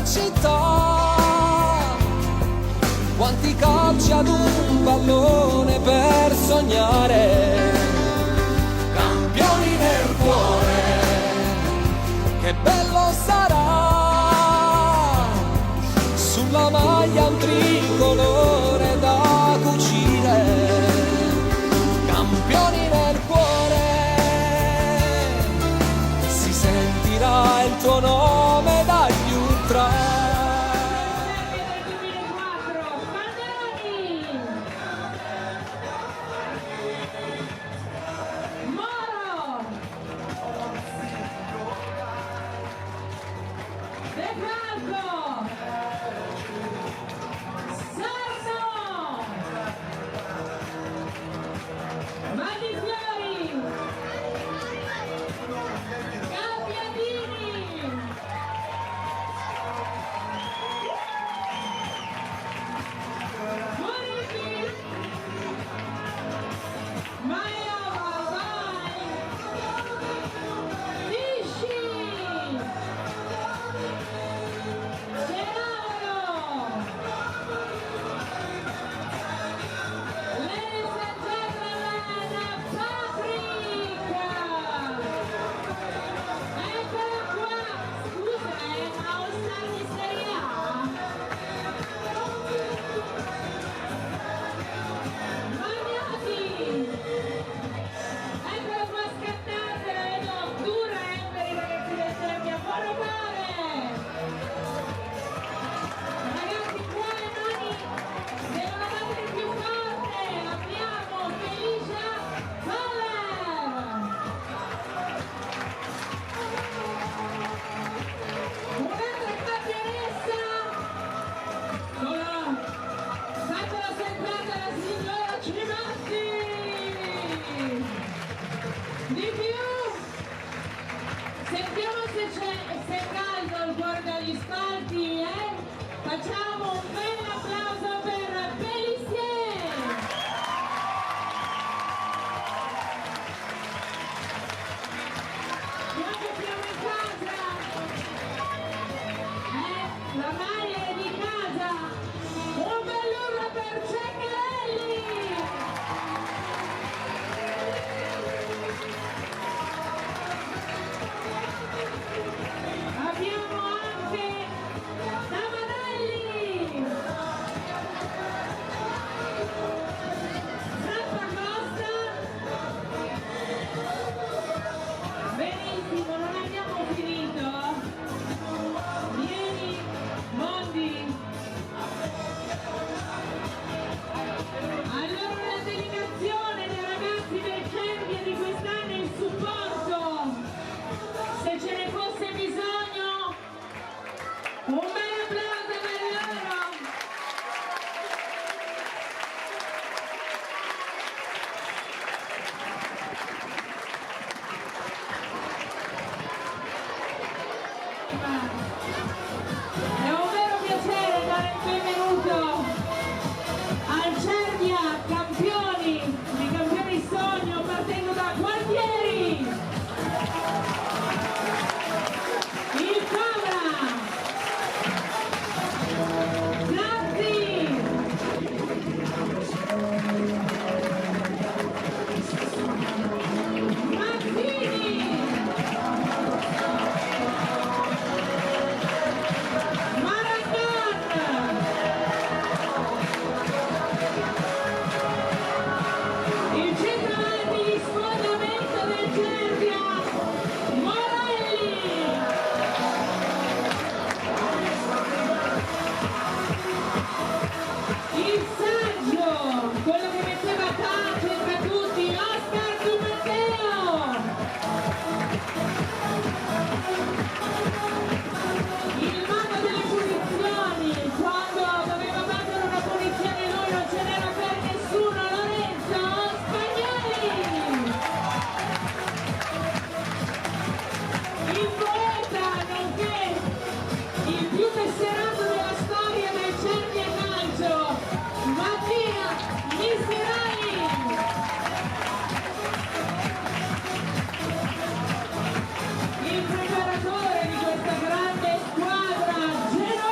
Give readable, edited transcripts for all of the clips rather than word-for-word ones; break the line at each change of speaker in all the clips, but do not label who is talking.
città. Quanti calci ad un pallone per sognare, campioni nel cuore, che bello sarà, sulla maglia un tricolore da cucire, campioni nel cuore, si sentirà il tuo nome dagli ultra.
Facciamo un bel applauso per Pélissier! Noi che siamo in casa! La maglia è di casa! Un bel urlo per Ceccarelli! Abbiamo anche benissimo, non abbiamo finito. Vieni, Mondi. Allora la delegazione dei ragazzi del Cervia di quest'anno in supporto, se ce ne fosse bisogno, un bel applauso per loro. È un vero piacere dare il benvenuto al Cervia, campioni, i campioni sogno partendo da Gualtieri, il Cobra, Zazzi, Mazzini, il centravanti di sfondamento del Cervia, Morelli, il saggio, quello che metteva pace tra tutti, Oscar Dumatteo, il mago delle punizioni, quando doveva battere una punizione lui non ce n'era per nessuno, Lorenzo Spagnoli, il poeta nonché il più messerato della storia del Cervia Calcio, Mattia Miserali, il preparatore di questa grande squadra, Genoa.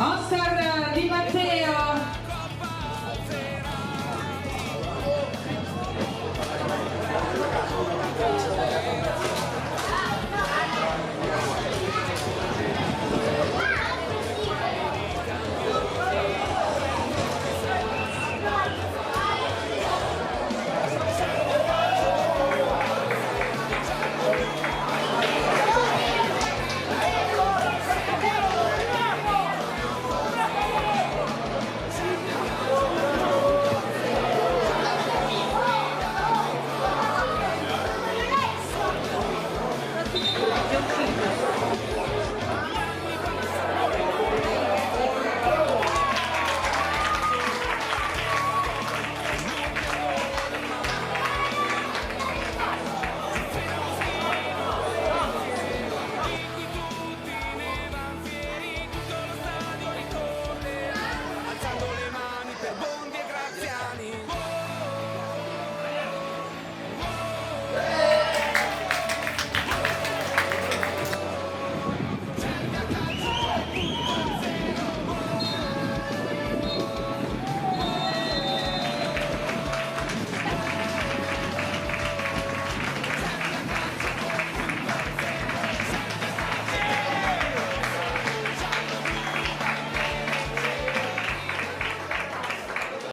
Oscar Di Matteo.